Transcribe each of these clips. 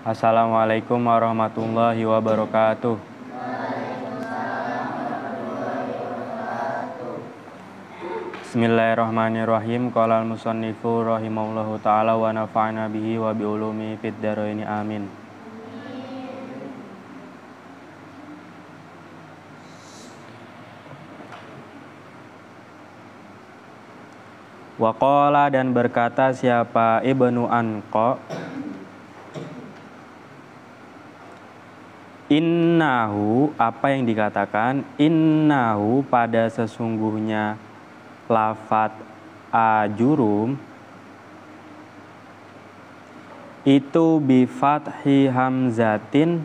Assalamualaikum warahmatullahi wabarakatuh. Bismillahirrahmanirrahim. Qala al-musannifu rahimahullahu ta'ala wa nafa'na bihi wa bi ulumi fid dharaini amin. Wa qala, dan berkata siapa Ibnu Anqa, innahu, apa yang dikatakan innahu, pada sesungguhnya lafat ajurum itu bi fathi hamzatin,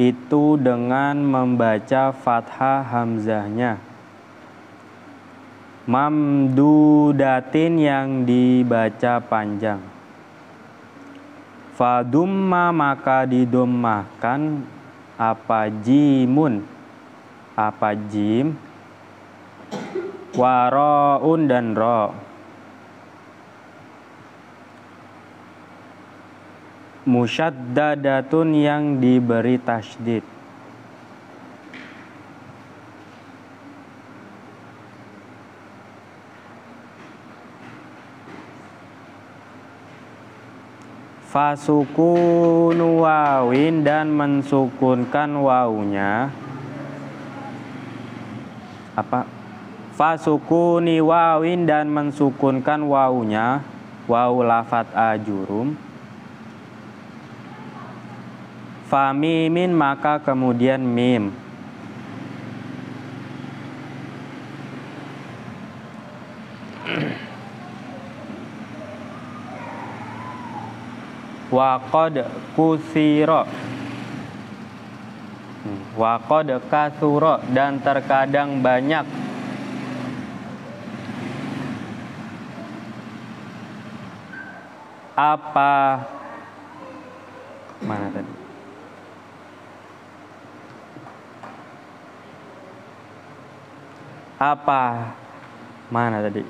itu dengan membaca fathah hamzahnya, mamdudatin, yang dibaca panjang, fadumma, maka didommahkan apa jimun, apa jim, waro'un, dan ro, musyaddadatun, yang diberi tasydid, fasukunu wawin, dan mensukunkan wawunya, apa, fasukuni wawin, dan mensukunkan wawunya, wawu lafat ajurum, famimin, maka kemudian mim, waqad kusiro, waqad kasuro, dan terkadang banyak, apa, mana tadi, apa, mana tadi,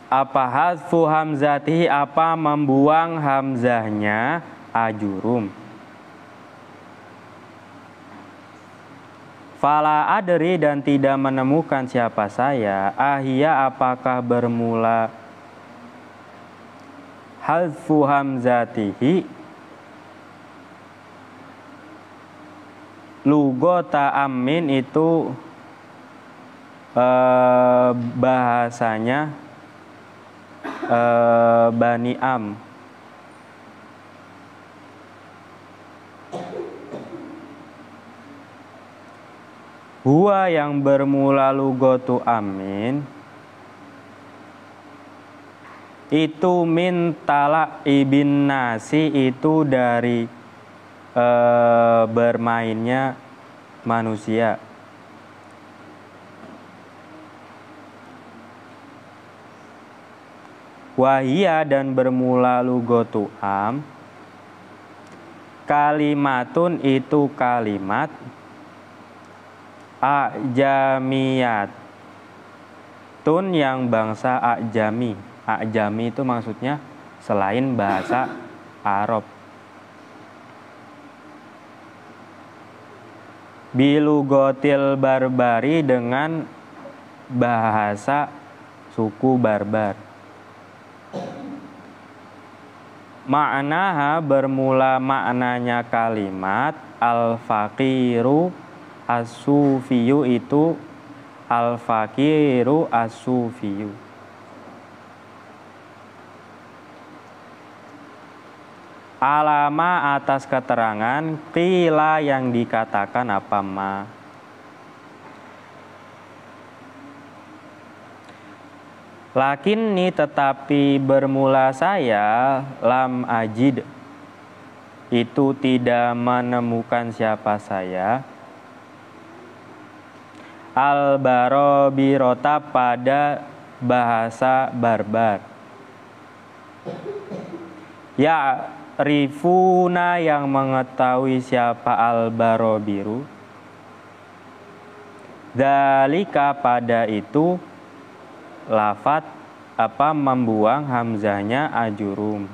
apa hazfu hamzatihi, apa membuang hamzahnya ajurum, fala adri, dan tidak menemukan siapa saya, ahia, apakah bermula hazfu hamzatihi lugota amin, itu bahasanya Bani Am, huwa, yang bermula lugotu amin itu min talak ibin nasi, itu dari bermainnya manusia, wahia, dan bermula lugotu am kalimatun, itu kalimat, ajamiyatun, yang bangsa ajami. Ajami itu maksudnya selain bahasa Arab. Bilugotil barbari, dengan bahasa suku barbar. Ma'naha, bermula maknanya kalimat al-faqiru as-sufiyu, itu al-faqiru as-sufiyu. Alama, atas keterangan, qila, yang dikatakan apa ma. Lakinni, tetapi bermula saya, lam ajid, itu tidak menemukan siapa saya, al-barobirota, pada bahasa barbar, ya rifuna, yang mengetahui siapa al-barobiru, dzalika, pada itu, lafat apa membuang hamzahnya ajurum.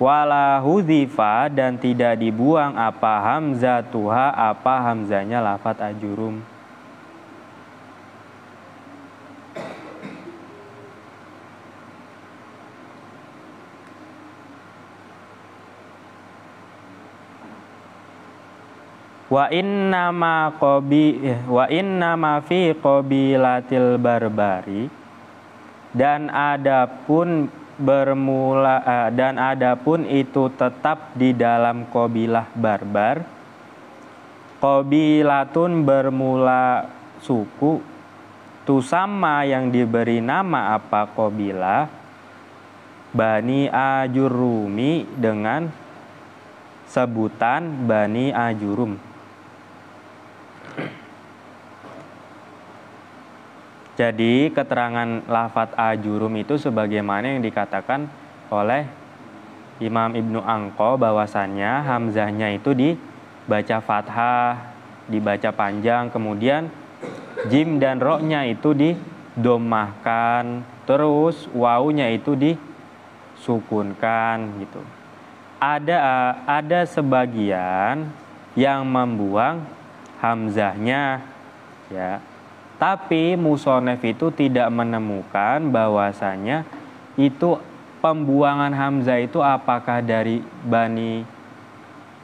wala hudzifa dan tidak dibuang apa hamzatuha apa hamzanya lafat ajurum. Wa inna ma fi qabilatil barbari dan adapun itu tetap di dalam qabilah barbar. Qabilatun bermula suku, tusamma yang diberi nama apa qabilah, Bani Ajurumi dengan sebutan Bani Ajurum. Jadi keterangan lafat ajurum itu sebagaimana yang dikatakan oleh Imam Ibnu Angqo bahwasannya hamzahnya itu dibaca fathah, dibaca panjang, kemudian jim dan ro-nya itu didomahkan, terus wawunya itu disukunkan gitu. Ada sebagian yang membuang hamzahnya ya. Tapi musonef itu tidak menemukan bahwasanya itu pembuangan hamzah itu apakah dari Bani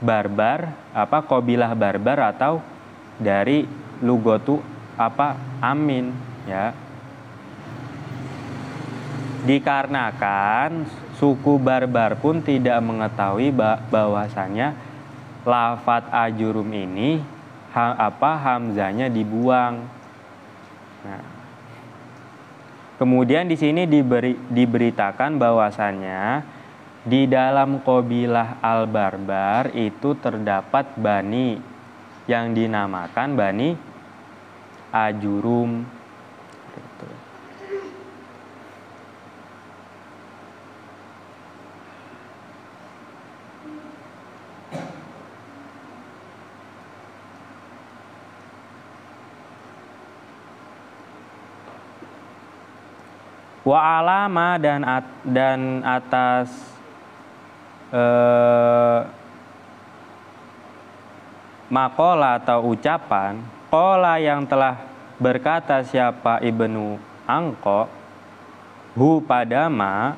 Barbar, qabilah Barbar atau dari lugotu Amin ya. Dikarenakan suku Barbar pun tidak mengetahui bahwasanya lafat ajurum ini hamzahnya dibuang. Nah, kemudian di sini diberitakan bahwasannya di dalam qabilah Al-Barbar itu terdapat bani yang dinamakan Bani Ajurum. Wa alama dan atas makola atau ucapan kola yang telah berkata siapa Ibnu Angqo hu pada ma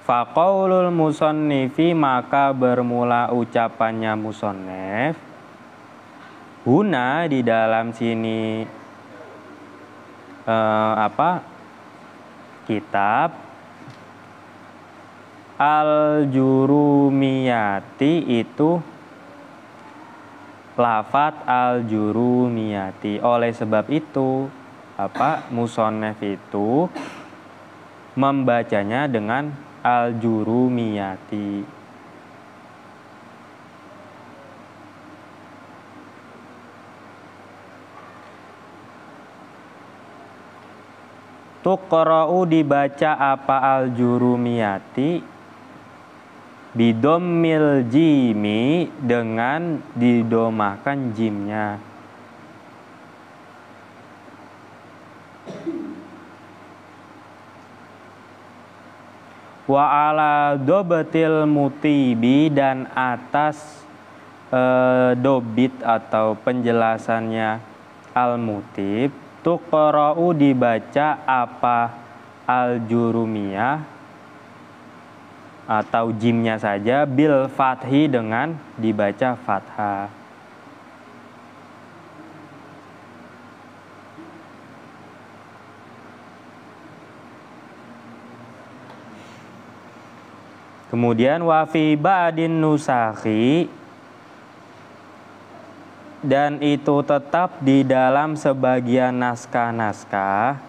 faqaulul musonnifi maka bermula ucapannya musonnef huna di dalam sini kitab Al-Jurumiyati itu lafat Al-Jurumiyati. Oleh sebab itu musonef itu membacanya dengan Al-Jurumiyati. Tuqra'u dibaca apa al-jurumiyati bidommil jimi dengan didomahkan jimnya. Wa ala dobatil mutibi dan atas dobit atau penjelasannya al-mutib tuqra'u dibaca apa al-jurumiyah atau jimnya saja bil fathi dengan dibaca fathah. Kemudian wa fi ba'din nusakhi dan itu tetap di dalam sebagian naskah-naskah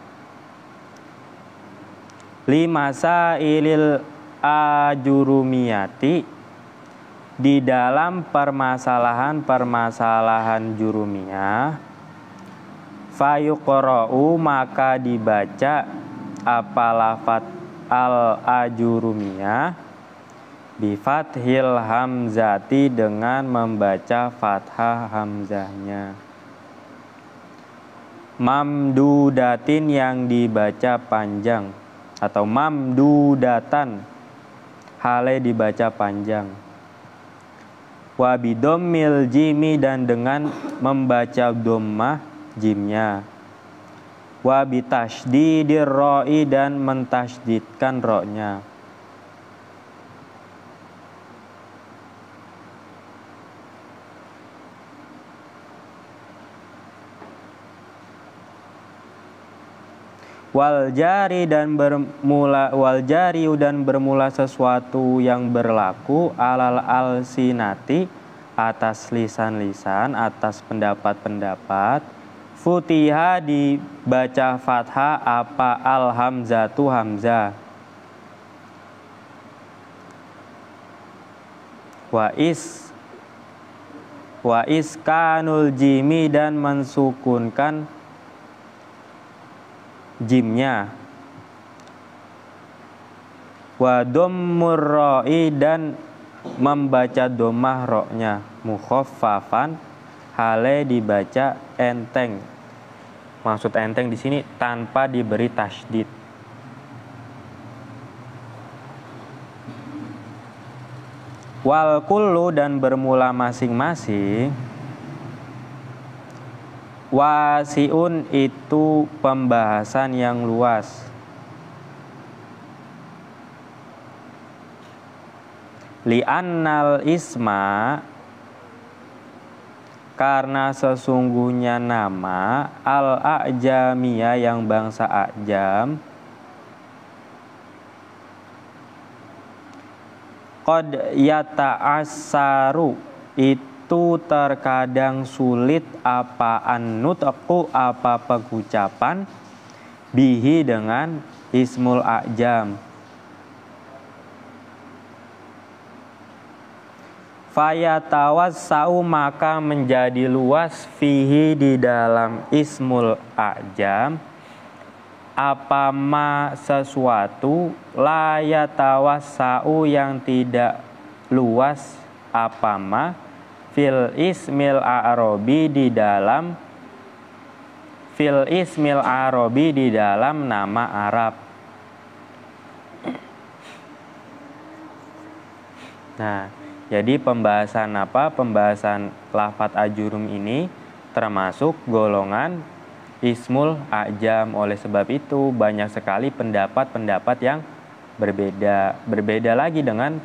limasailil ajurumiyati di dalam permasalahan jurumiyah fayuqra'u maka dibaca apa lafat al-ajurumiyah bifathil hamzati dengan membaca fathah hamzahnya. Mamdudatin yang dibaca panjang atau mamdudatan hale dibaca panjang. Wa bidommil jimi dan dengan membaca dhammah jimnya. Wa bitasdidir ra'i dan mentasdidkan ro-nya. Wal jari dan bermula sesuatu yang berlaku alal alsinati atas lisan-lisan, atas pendapat-pendapat. Futiha dibaca fathah apa al hamzatu hamzah. Wa iskanul jimi dan mensukunkan jimnya. Wa dhammur ra'i dan membaca dhammah ro-nya mukhaffafan hale dibaca enteng. Maksud enteng di sini tanpa diberi tasydid. Wal kullu dan bermula masing-masing. Wasiun itu pembahasan yang luas. Li'annal isma karena sesungguhnya nama al-a'jamiyah yang bangsa A'jam qad yata'assaru itu terkadang sulit apa an-nutqu apa pengucapan bihi dengan ismul a'jam. Fayatawassau maka menjadi luas fihi di dalam ismul a'jam apa ma sesuatu la yatawassau yang tidak luas apa ma fil ismil a'robi di dalam nama Arab. Nah, jadi pembahasan lafadz ajurum ini termasuk golongan ismul a'jam. Oleh sebab itu banyak sekali pendapat-pendapat yang berbeda lagi dengan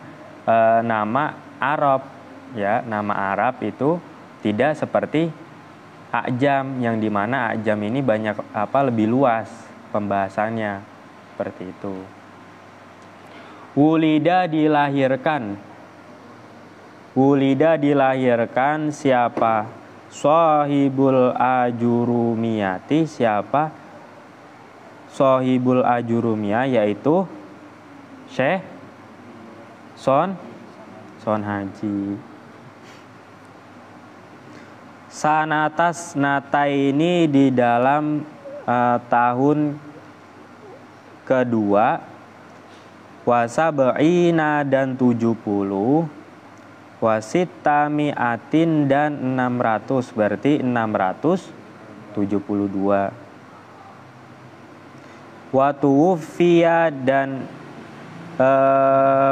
nama Arab. Ya, nama Arab itu tidak seperti a'jam yang dimana a'jam ini lebih luas pembahasannya seperti itu. Wulida dilahirkan siapa? Shahibul ajurumiyati siapa? Shahibul ajurumiyah yaitu Syekh Son Haji. Sanatas nataini di dalam tahun kedua, wasab'ina dan 70, wasitami'atin dan 600 berarti 672. Watuwfiya dan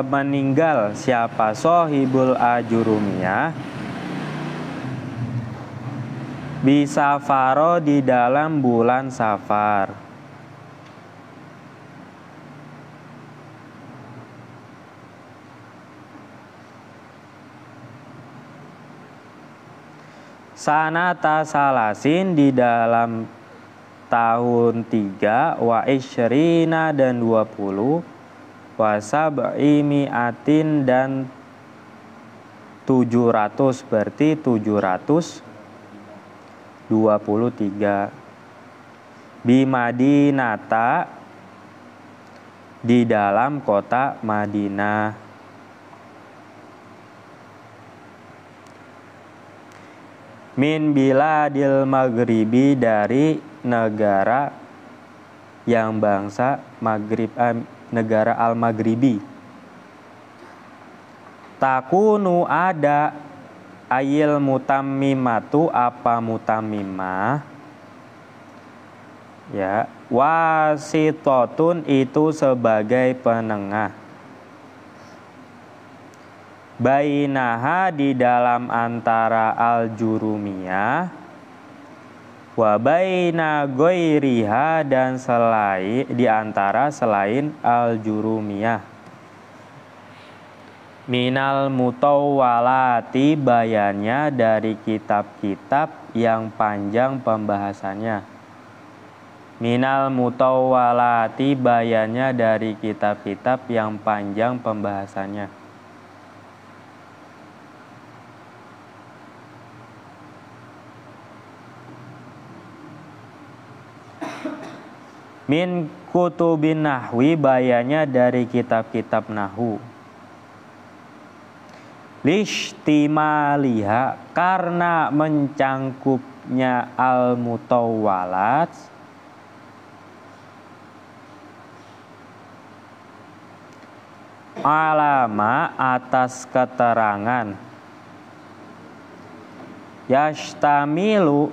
meninggal siapa? Shahibul ajurumiyah bisafaro di dalam bulan Safar. Sanata salasin di dalam tahun 3, wa isyrina dan 20, wa sab'imi'atin dan 700 berarti 723. Bimadinata di dalam kota Madinah. Min biladil maghribi dari negara yang bangsa Maghrib, negara al-Maghribi. Takunu ada ayil mutammimatu apa mutammimah ya, wasitotun itu sebagai penengah. bainaha di dalam antara al-jurumiyah, wa baina ghairiha dan selain di antara selain al-jurumiyah. Minal mutawwalati bayannya dari kitab-kitab yang panjang pembahasannya. Minal mutawwalati bayannya dari kitab-kitab yang panjang pembahasannya. Min kutubin nahwi bayannya dari kitab-kitab nahwu. Lishtimaliha karena mencangkupnya al-mutawwalat alama atas keterangan yashtamilu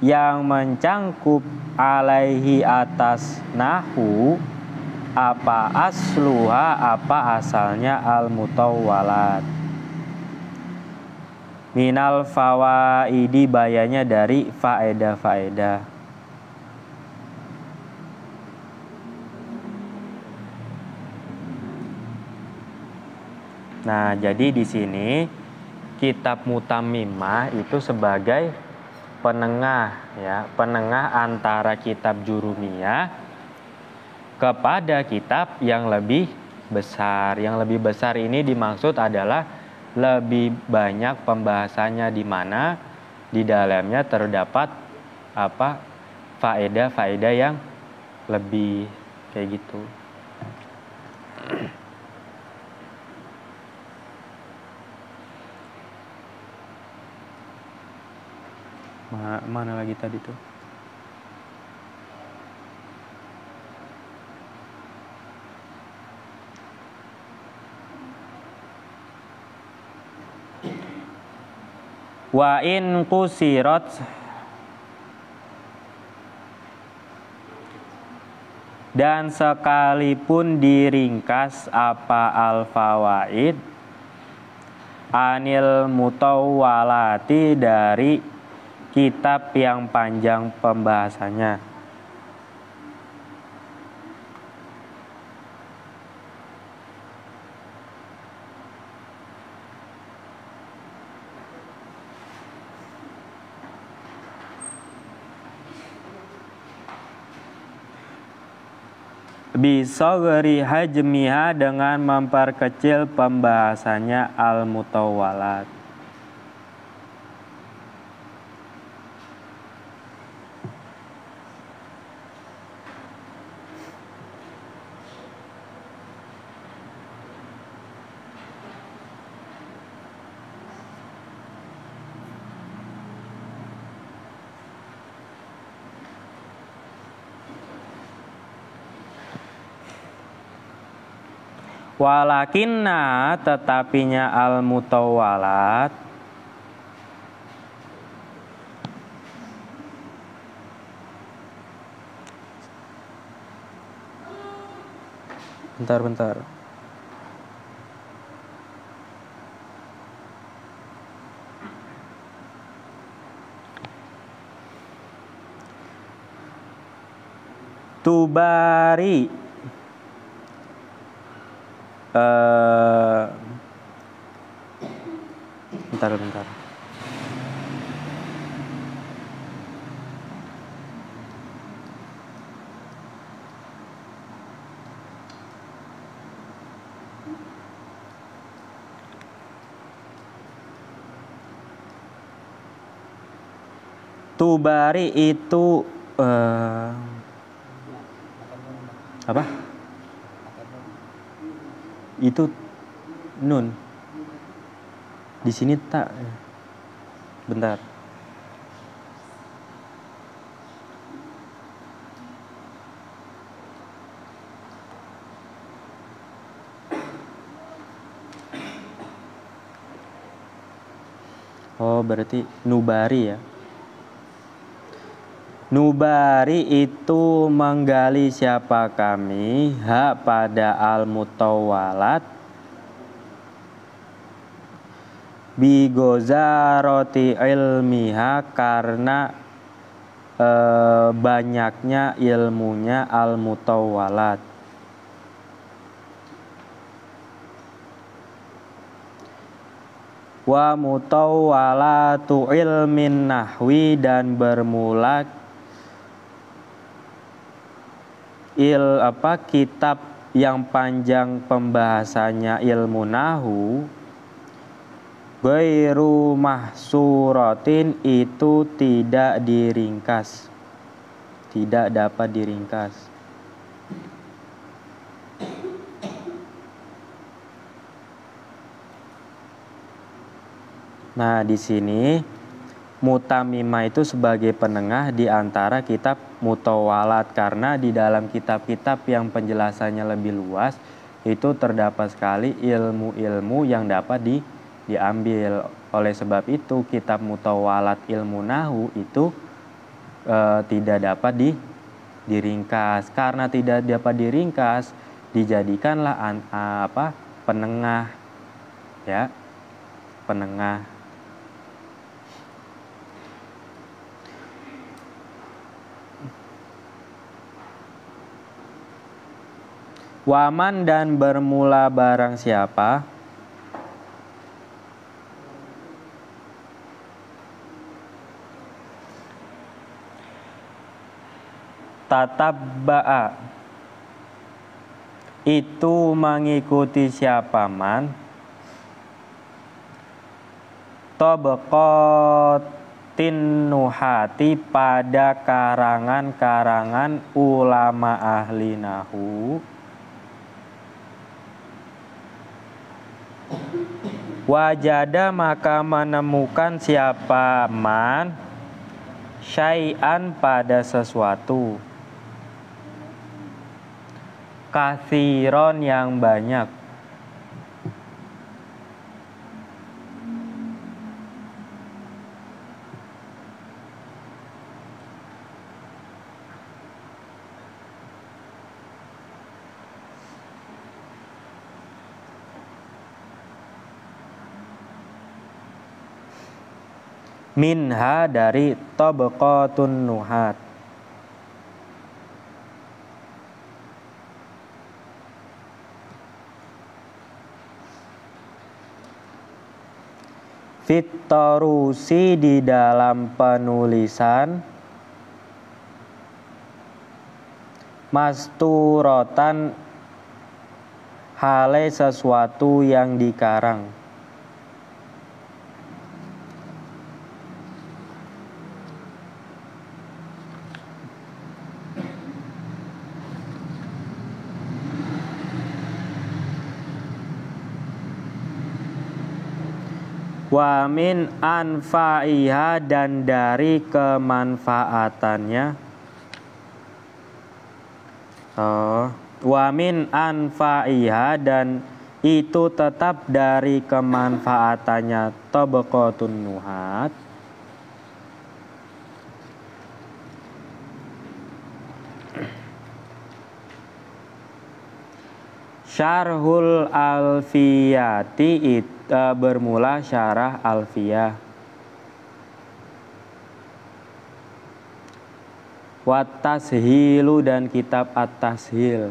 yang mencangkup alaihi atas nahwu apa asluha apa asalnya al-mutawwalat. Minal fawaidi bayannya dari faedah-faedah. Nah, jadi di sini kitab Mutammimah itu sebagai penengah ya, penengah antara kitab Jurumiyah kepada kitab yang lebih besar. Yang lebih besar ini dimaksud adalah lebih banyak pembahasannya, di mana di dalamnya terdapat apa faedah-faedah yang lebih kayak gitu. Mana lagi tadi tuh? Wa in qusirat dan sekalipun diringkas apa al-fawaid anil mutawwalati dari kitab yang panjang pembahasannya. Bisogri hajmiha dengan memperkecil pembahasannya al-mutawwalat. Walakinna tetapinya al-mutawwalat bentar. Tubari bentar. Tubari itu apa? Itu nun. Di sini tak. Bentar. Oh, berarti nubari ya. Nubari itu menggali siapa kami pada al-mutawwalat bi gozaroti ilmiha, karena banyaknya ilmunya al mutawwalat. Wa mutawwalatu ilmin nahwi, dan bermula kitab yang panjang pembahasannya ilmu nahu, ghairu mahsuratin, itu tidak diringkas, tidak dapat diringkas. Nah, di sini mutamimah itu sebagai penengah di antara kitab mutawalat, karena di dalam kitab-kitab yang penjelasannya lebih luas itu terdapat sekali ilmu-ilmu yang dapat diambil. Oleh sebab itu kitab mutawalat ilmu nahu itu tidak dapat diringkas. Karena tidak dapat diringkas, dijadikanlah penengah, ya, penengah. Waman, dan bermula barang siapa tatabba'a, itu mengikuti siapa man tabaqatin nuhati, pada karangan-karangan ulama ahli nahu, wajada, maka menemukan siapa man syai'an, pada sesuatu, katsiron, yang banyak, minha, dari tabaqatun nuhat. Fitarusi, di dalam penulisan, masturotan, hale sesuatu yang dikarang. Wa min anfa'iha, dan dari kemanfaatannya. Wa min anfa'iha, dan itu tetap dari kemanfaatannya tabaqatun nuhat, syarhul alfiyati, bermula syarah alfiyah, wat tashilu, dan kitab at-tashil,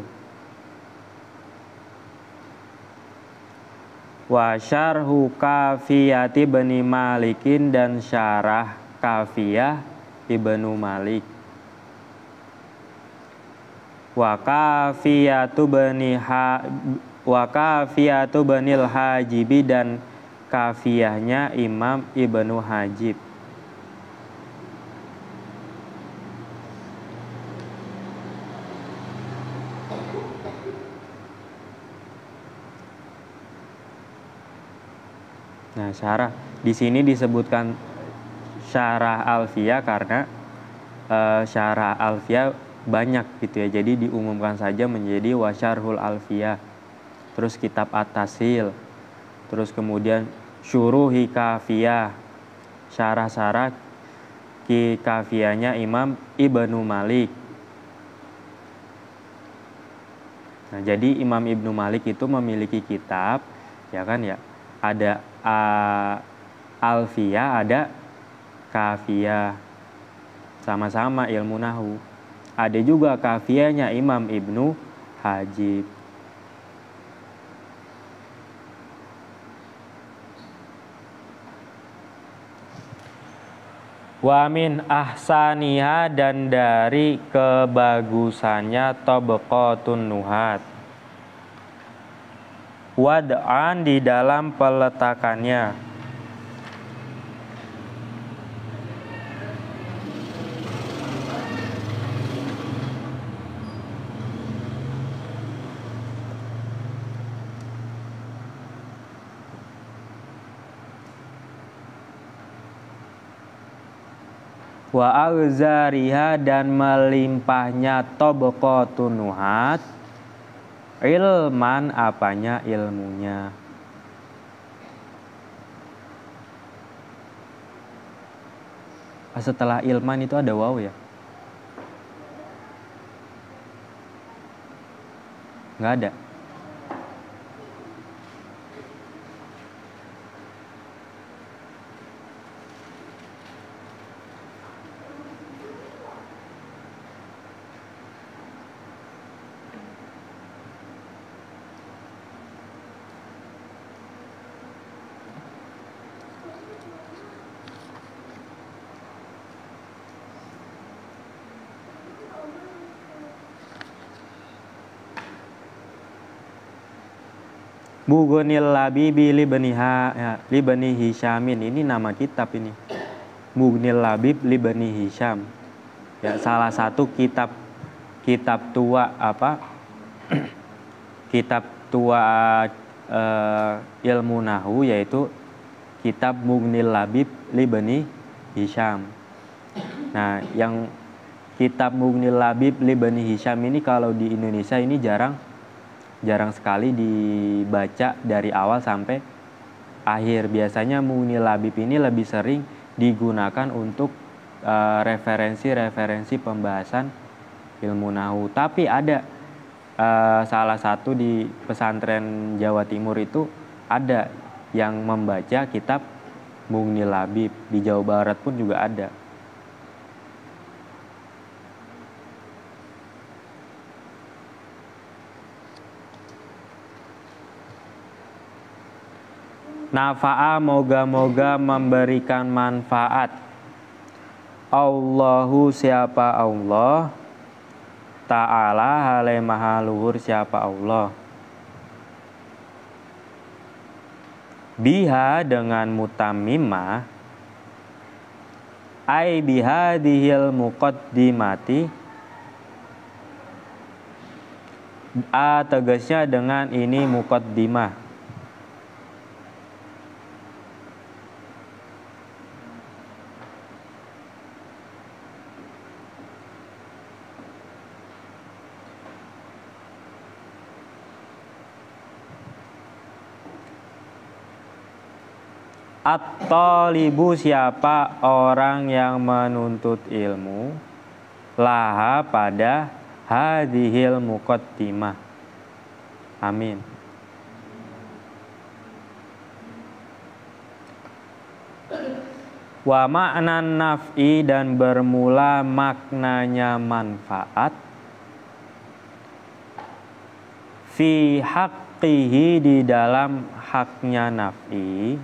wa syarhu kafiyati bani malikin, dan syarah kafiyah ibnu malik, wa kafiyatu banil hajibi, dan kafiyahnya Imam Ibnu Hajib. Nah, syarah di sini disebutkan syarah alfiyah karena syarah alfiyah banyak gitu ya. Jadi diumumkan saja menjadi wasyarhul alfiyah. Terus kitab at-tashil. Terus kemudian syuruhi kafiyah. Syarah-syarah kafiyahnya Imam Ibnu Malik. Nah, jadi Imam Ibnu Malik itu memiliki kitab, ya kan ya. Ada alfiyah, ada kafiyah. Sama-sama ilmu nahu. Ada juga kafiyahnya Imam Ibnu Hajib. Wa min ahsaniha, dan dari kebagusannya tabaqatun nuhat. Wad'an, di dalam peletakannya. Wa aghzariha, dan melimpahnya tabaqatun nuhat, ilman, apanya ilmunya. Setelah ilman itu ada waw ya? Nggak ada. Mughnil Labibi libani Hisyamin, ini nama kitab ini. Mughnil Labib libani Hisyam. Ya, salah satu kitab tua kitab tua ilmu nahu, yaitu kitab Mughnil Labib libani Hisyam. Nah, yang kitab Mughnil Labib libani Hisyam ini kalau di Indonesia ini jarang sekali dibaca dari awal sampai akhir. Biasanya Mughnil Labib ini lebih sering digunakan untuk referensi pembahasan ilmu nahu. Tapi ada salah satu di pesantren Jawa Timur itu ada yang membaca kitab Mughnil Labib. Di Jawa Barat pun juga ada. Nafa'a, moga-moga memberikan manfaat. Allahu, siapa Allah. Ta'ala, hale maha luhur siapa Allah. Biha, dengan mutammimah. Ai bihadihil muqaddimati. Tegasnya dengan ini muqaddimah. At-talibu, siapa orang yang menuntut ilmu, laha, pada hadhil muqaddimah. Amin. Wa ma'nan naf'i, dan bermula maknanya manfaat. Fi haqqihi, di dalam haknya naf'i.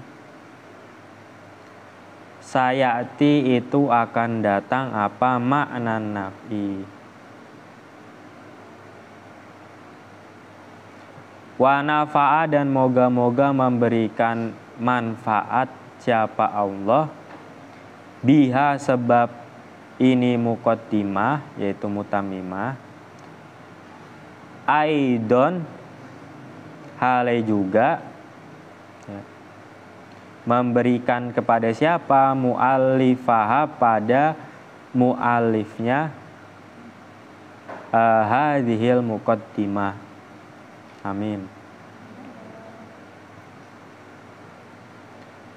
Sayati, itu akan datang apa makna naf'i. Wa nafa'a, dan moga-moga memberikan manfaat siapa Allah. Biha, sebab ini muqaddimah, yaitu mutammimah. Aidon, hale juga, memberikan kepada siapa? Mu'allifaha, pada mu'allifnya hadhil muqaddimah. Amin.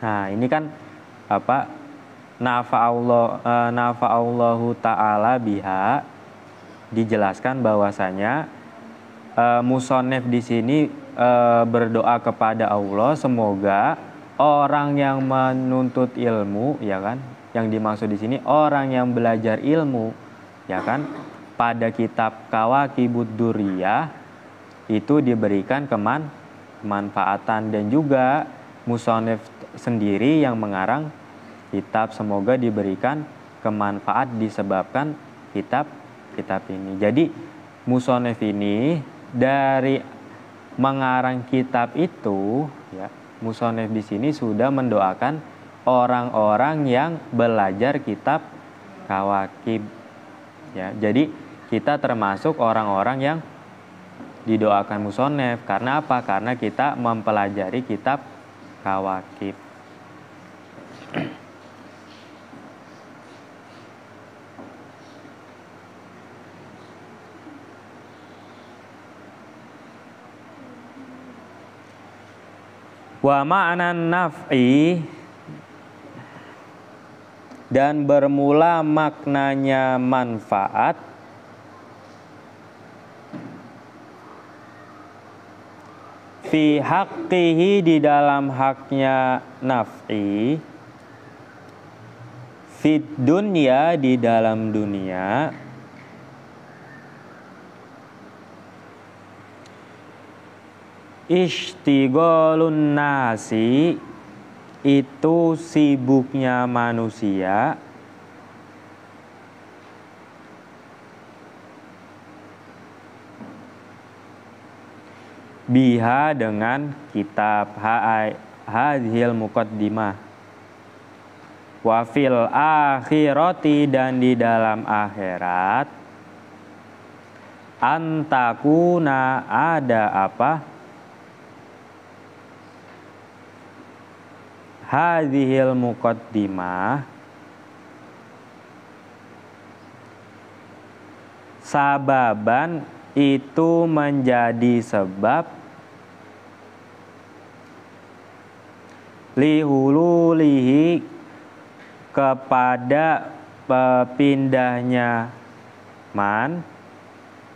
Nah, ini kan nafa'allahu ta'ala biha, dijelaskan bahwasanya musonef di sini berdoa kepada Allah semoga orang yang menuntut ilmu, ya kan? Yang dimaksud di sini orang yang belajar ilmu, ya kan? Pada kitab Kawakibud Durriyah itu diberikan kemanfaatan, dan juga musonef sendiri yang mengarang kitab semoga diberikan kemanfaat disebabkan kitab ini. Jadi musonef ini dari mengarang kitab itu, ya, musonef di sini sudah mendoakan orang-orang yang belajar kitab Kawakib, ya. Jadi kita termasuk orang-orang yang didoakan musonef. Karena apa? Karena kita mempelajari kitab Kawakib. Wa ma'nan naf'i, dan bermula maknanya manfaat, fi haqqihi, di dalam haknya naf'i, fid dunya, di dalam dunia, ishtighalun nasi, itu sibuknya manusia, biha, dengan kitab hadhil muqaddimah, wa fil akhirati, dan di dalam akhirat, antakuna, ada apa, hadhil muqaddimah, sababan, itu menjadi sebab, lihululihi, kepada pindahnya man,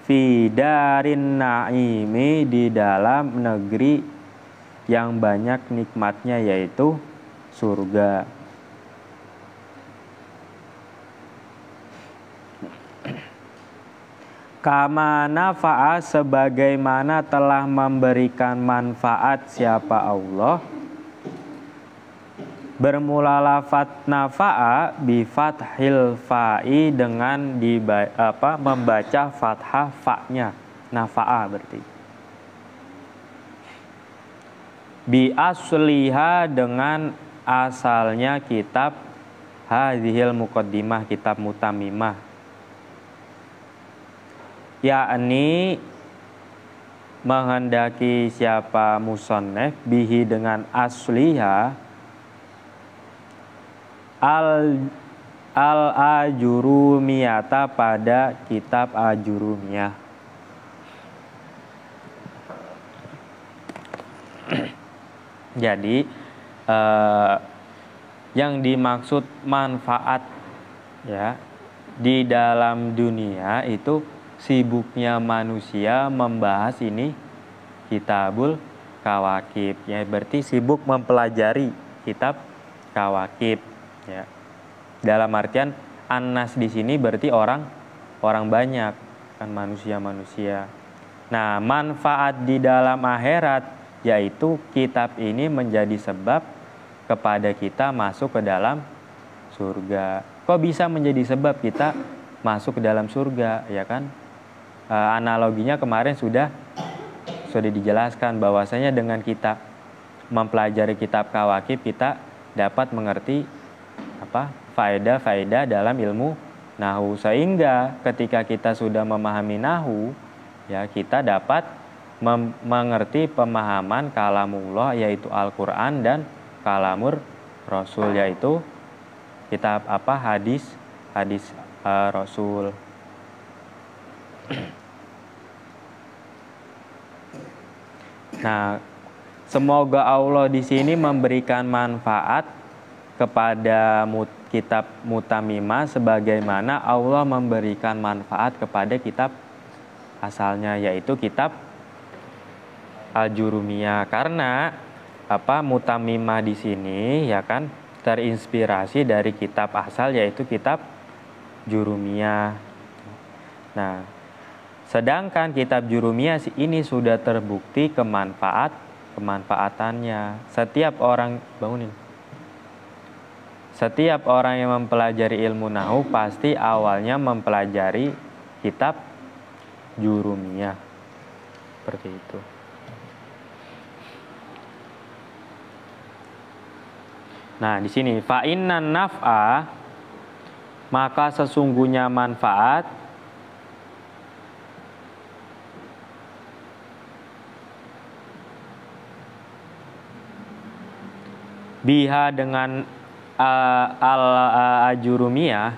fi darin naimi, di dalam negeri yang banyak nikmatnya, yaitu surga. Kama nafa'a, sebagaimana telah memberikan manfaat siapa Allah. Bermula lafat nafa'a bi fathil fa'i, dengan membaca fathah fa'nya, nafa'a berarti. Bi asliha, dengan asalnya kitab hadhil muqaddimah, kitab mutamimah, yakni menghendaki siapa musannif, bihi, dengan asliha, al ajurumiyata, pada kitab ajurumiyah. Jadi yang dimaksud manfaat, ya, di dalam dunia itu sibuknya manusia membahas ini kitabul Kawakib, ya, berarti sibuk mempelajari kitab Kawakib, ya. Dalam artian annas di sini berarti orang banyak, kan, manusia. Nah, manfaat di dalam akhirat, yaitu kitab ini menjadi sebab kepada kita masuk ke dalam surga. Kok bisa menjadi sebab kita masuk ke dalam surga, ya kan? Analoginya kemarin sudah dijelaskan bahwasanya dengan kita mempelajari kitab Kawakib, kita dapat mengerti faedah-faedah dalam ilmu nahwu, sehingga ketika kita sudah memahami nahwu, ya, kita dapat mengerti pemahaman kalamullah, yaitu Al-Quran, dan kalamur Rasul, yaitu kitab hadis Rasul. Nah, semoga Allah di sini memberikan manfaat kepada kitab mutamimah sebagaimana Allah memberikan manfaat kepada kitab asalnya, yaitu kitab Al-Jurumiyah. Karena Mutammimah di sini ya kan terinspirasi dari kitab asal yaitu kitab Jurumiyah. Nah, sedangkan kitab Jurumiyah ini sudah terbukti kemanfaatannya. Setiap orang yang mempelajari ilmu nahwu pasti awalnya mempelajari kitab Jurumiyah. Seperti itu. Nah, di sini fa innan naf'a, maka sesungguhnya manfaat biha dengan al-Jurumiyah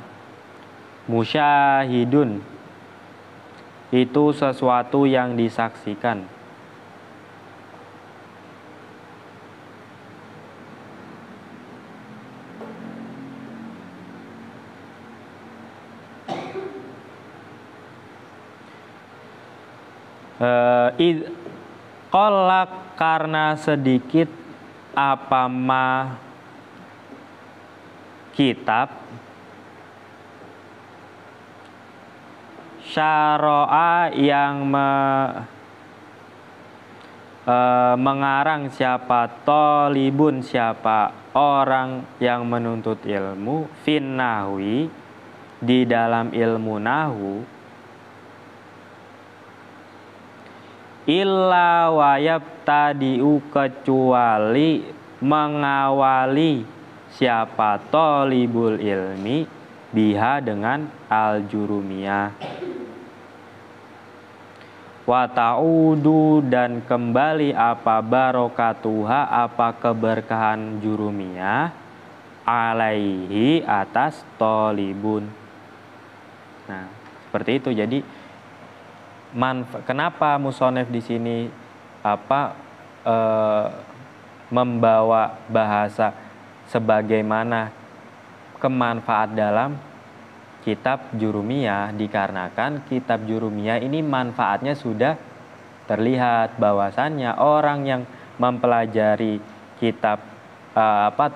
musyahidun, itu sesuatu yang disaksikan. Kolak karena sedikit kitab syara'a yang mengarang siapa tolibun, siapa orang yang menuntut ilmu fin nahwi, di dalam ilmu nahwu, illa wayab tadiu, kecuali mengawali siapa tolibul ilmi biha dengan al-Jurumiyah. Wa ta'udu, dan kembali barokatuha, keberkahan Jurumiyah alaihi, atas tolibun. Nah, seperti itu. Jadi kenapa musonef di sini membawa bahasa sebagaimana kemanfaat dalam kitab Jurumiyah, dikarenakan kitab Jurumiyah ini manfaatnya sudah terlihat, bahwasannya orang yang mempelajari kitab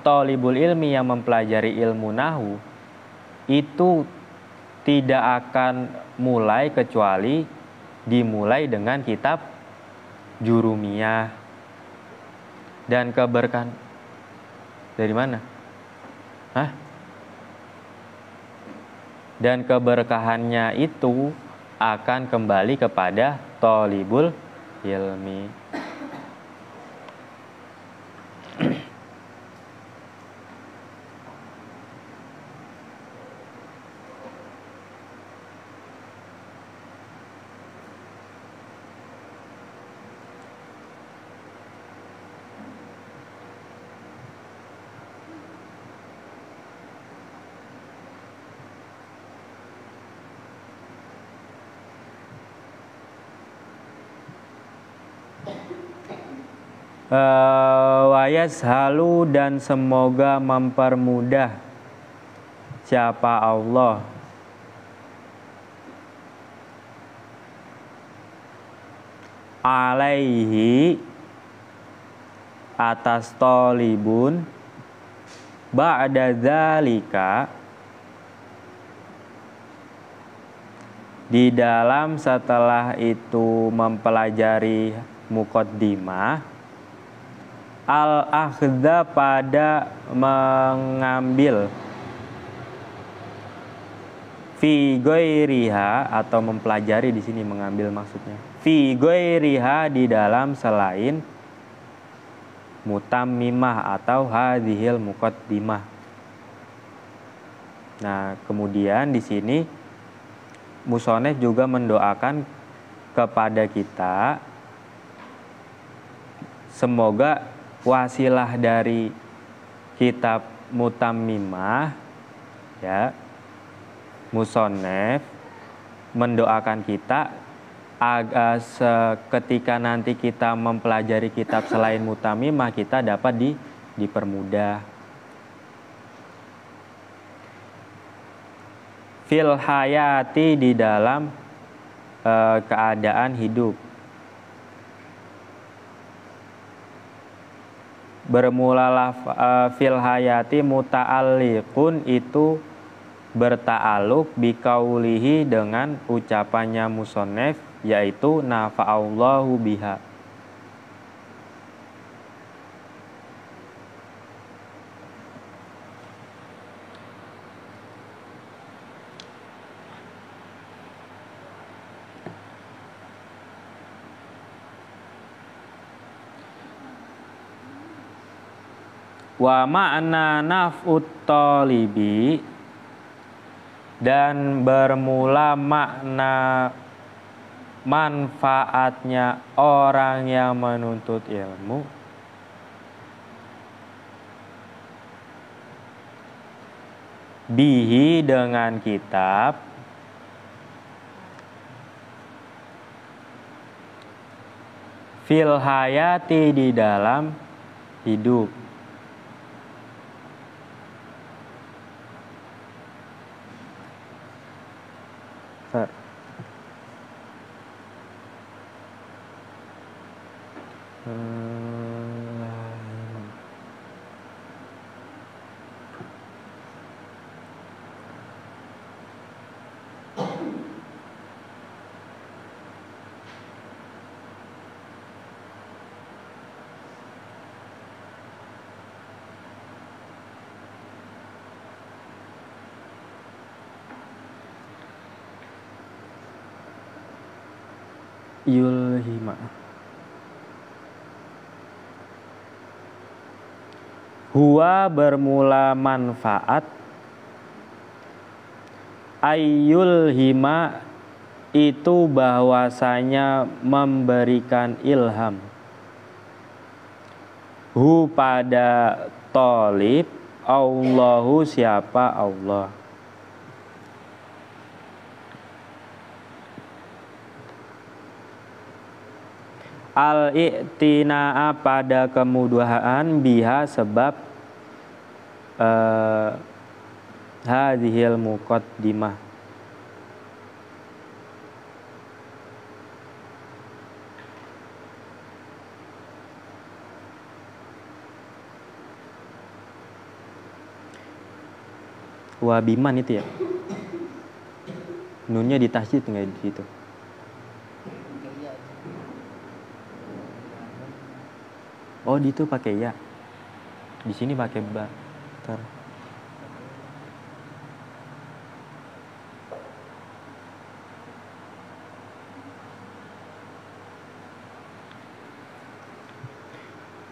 tolibul ilmi, yang mempelajari ilmu nahwu, itu tidak akan mulai kecuali dimulai dengan kitab Jurumiyah. Dan keberkahan dari mana? Dan keberkahannya itu akan kembali kepada tolibul ilmi. Wayas halu, dan semoga mempermudah siapa Allah alaihi, atas tolibun, ba'da dzalika, di dalam setelah itu mempelajari muqaddimah, al-akhdha, pada mengambil, fi ghairiha, atau mempelajari di sini mengambil maksudnya, fi ghairiha, di dalam selain mutammimah atau hadhil muqaddimah. Nah, kemudian di sini musonef juga mendoakan kepada kita semoga wasilah dari kitab Mutammimah, ya, musonef mendoakan kita agar ketika nanti kita mempelajari kitab selain Mutammimah, kita dapat dipermudah. Fil hayati, di dalam keadaan hidup. bermulalah fil hayati muta'alliqun itu berta'aluk biqaulihi dengan ucapannya musonef, yaitu nafa'allahu biha. Wa ma'na naf'ut talibi, dan bermula makna manfaatnya orang yang menuntut ilmu bihi dengan kitab fil hayati di dalam hidup. Yulhima. Huwa bermula manfaat, ayyul hima itu bahwasanya memberikan ilham, hu pada thalib, Allahu siapa Allah. Al-i'tina'a pada kemudahan biha sebab hadhil muqaddimah. Wabiman itu ya. Nunnya di tasydid enggak di situ? Oh, di itu pakai ya. Di sini pakai ba. Bentar.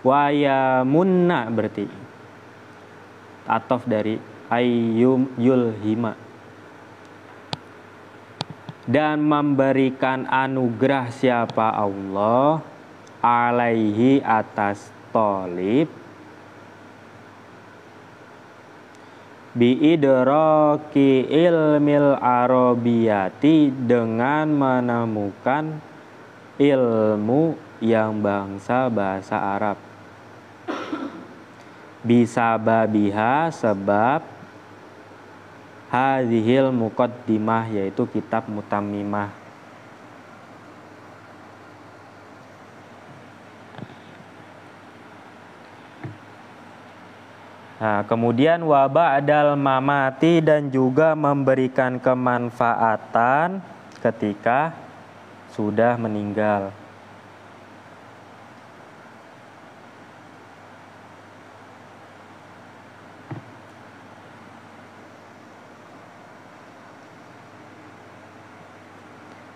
Wa yamunna berarti atof dari ayyum yulhima. Dan memberikan anugerah siapa Allah alaihi atas thalib biidraki ilmil arabiyati dengan menemukan ilmu yang bangsa bahasa Arab, bisa babiha sebab hadhil muqaddimah yaitu kitab mutammimah. Nah, kemudian wa ba'dal mamati dan juga memberikan kemanfaatan ketika sudah meninggal.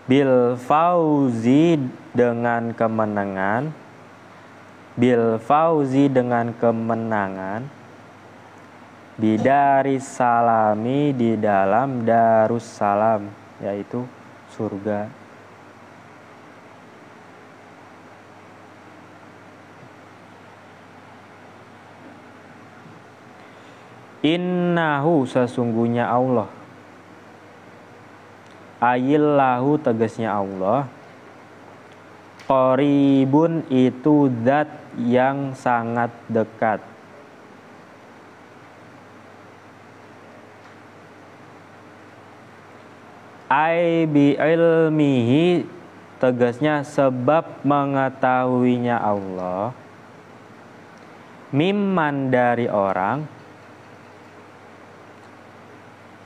Bil fauzi dengan kemenangan, bil fauzi dengan kemenangan, bidaris salami di dalam darus salam yaitu surga. Innahu sesungguhnya Allah, ayillahu tegasnya Allah, qaribun itu zat yang sangat dekat. Ai bi ilmihi tegasnya sebab mengetahuinya Allah, mimman dari orang,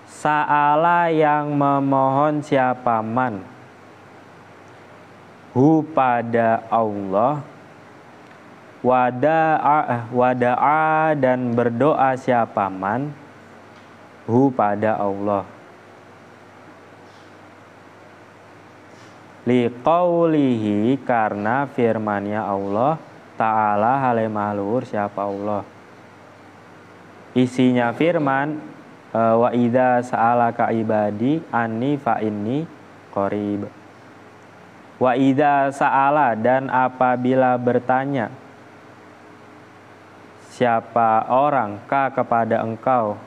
sa'ala yang memohon siapa man, hu pada Allah, wada'a dan berdoa siapa man, hu pada Allah. Liqaulihi karena firmannya Allah Ta'ala halimah luhur siapa Allah. Isinya firman wa idza sa'alaka ibadi anni fa inni qarib. Wa idza sa'ala dan apabila bertanya siapa orang ka kepada engkau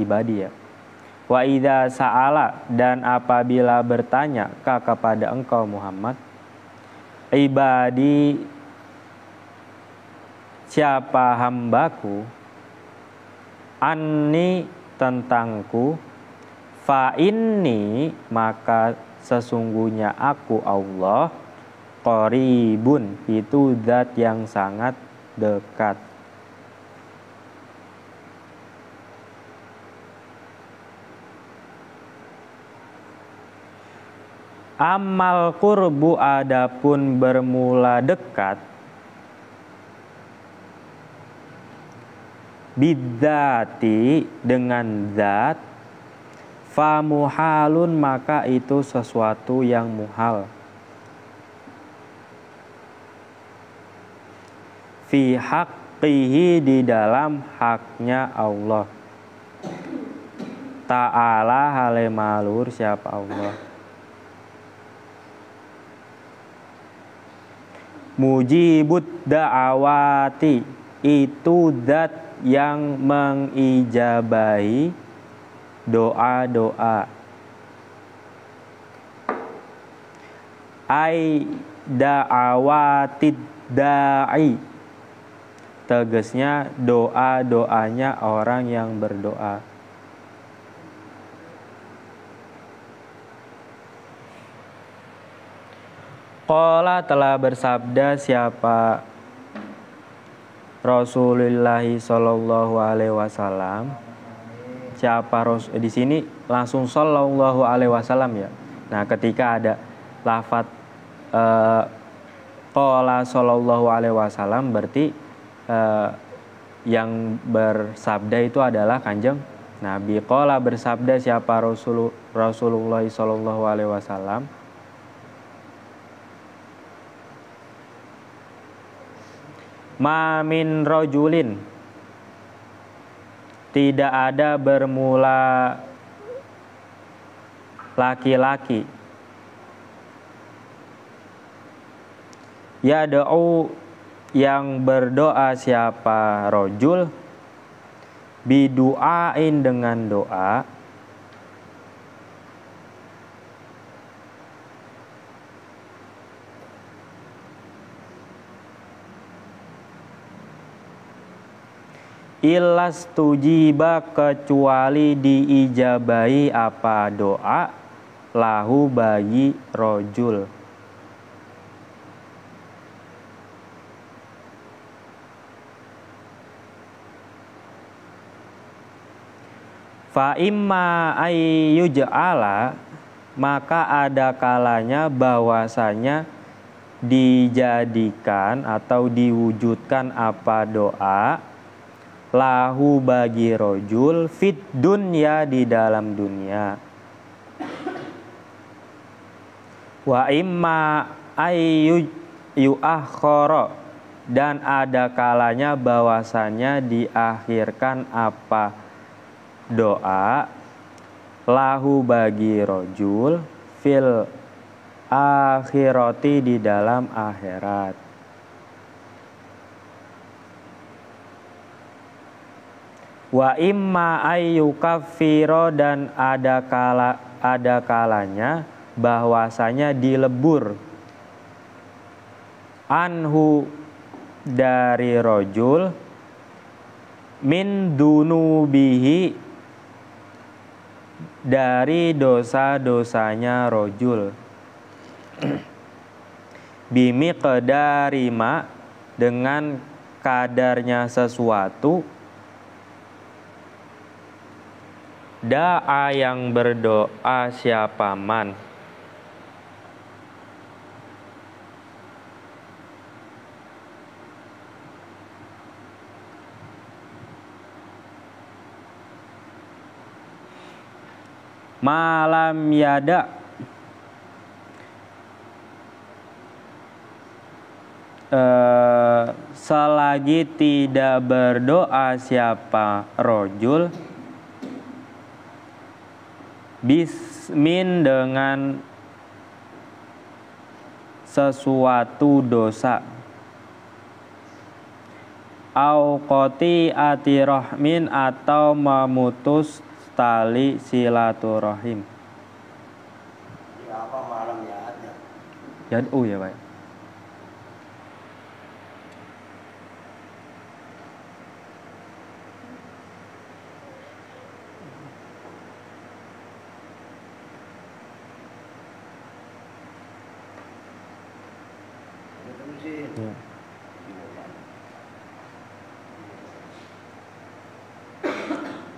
ibadi ya. Wa idza sa'ala dan apabila bertanya ka kepada engkau Muhammad ibadi siapa hambaku anni tentangku fa inni maka sesungguhnya aku Allah qaribun itu zat yang sangat dekat. Amal qurbu adapun bermula dekat bidzati dengan zat, fa muhalun maka itu sesuatu yang muhal. Fi haqqihi di dalam haknya Allah. Ta'ala halemalur siapa Allah. Mujibud da'awati itu zat yang mengijabahi doa-doa. Ai da'awatid da'i tegasnya doa-doanya orang yang berdoa. Qala telah bersabda siapa Rasulullah sallallahu alaihi wasallam. Siapa di sini langsung sallallahu alaihi wasallam ya. Nah, ketika ada lafaz qala sallallahu alaihi wasallam berarti yang bersabda itu adalah Kanjeng Nabi. Qala bersabda siapa Rasulullah sallallahu alaihi wasallam. Ma min rajulin tidak ada bermula laki-laki yad'u yang berdoa siapa rajul bidu'ain dengan doa ilas tujiba kecuali diijabahi apa doa lahu bagi rojul. Fa imma ayyuj'ala maka ada kalanya bahwasanya dijadikan atau diwujudkan apa doa lahu bagi rojul fit dunya di dalam dunia. Wa imma ayyuakhara dan ada kalanya bahwasanya diakhirkan apa doa lahu bagi rojul fil akhirati di dalam akhirat. Wa imma ayyukaffiro dan ada kalanya bahwasanya dilebur anhu dari rojul min dunubihi dari dosa-dosanya rojul bimiqdarima dengan kadarnya sesuatu, da'a yang berdoa siapa man, malam yada selagi tidak berdoa siapa rojul bismin dengan sesuatu dosa, au qati'ati rahmin atau memutus tali silaturahim. Apa malam ya ada? Yad'u ya Pak. Ya.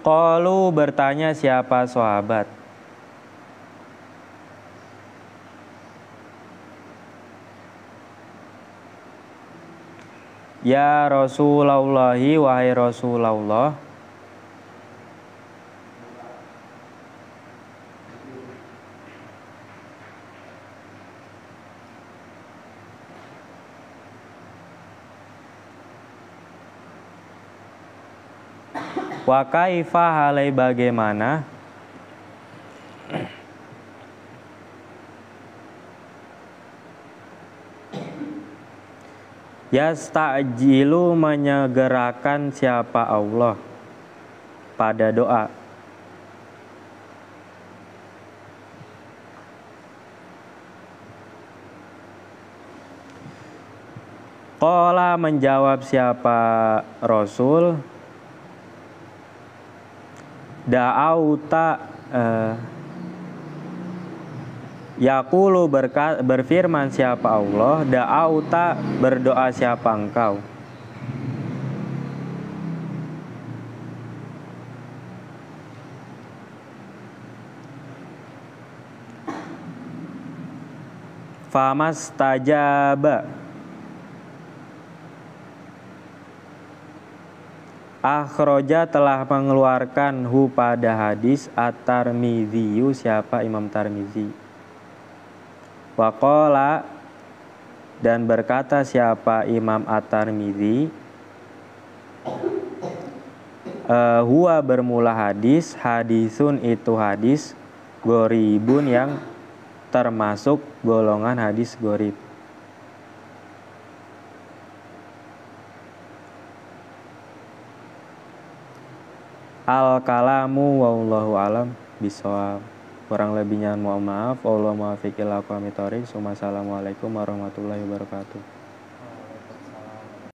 Qalu bertanya siapa sahabat. Ya Rasulullah, wahai Rasulullah, wa kaifa halai bagaimana yasta'jilu menyegerakan siapa Allah pada doa. Qala menjawab siapa Rasul, da'auta yaqulu berfirman siapa Allah, da'auta berdoa siapa engkau. Famastajaba akhroja telah mengeluarkan hu pada hadis at-Tirmidzi siapa Imam Tirmidzi. Waqala dan berkata siapa Imam at-Tirmidzi, huwa bermula hadis, hadisun itu hadis, goribun yang termasuk golongan hadis gorib. Al-kalamu wallahu alam bisawab. Kurang lebihnya mohon maaf. Wallahu muwaffiq ila aqwamit thoriq. Wassalamualaikum warahmatullahi wabarakatuh.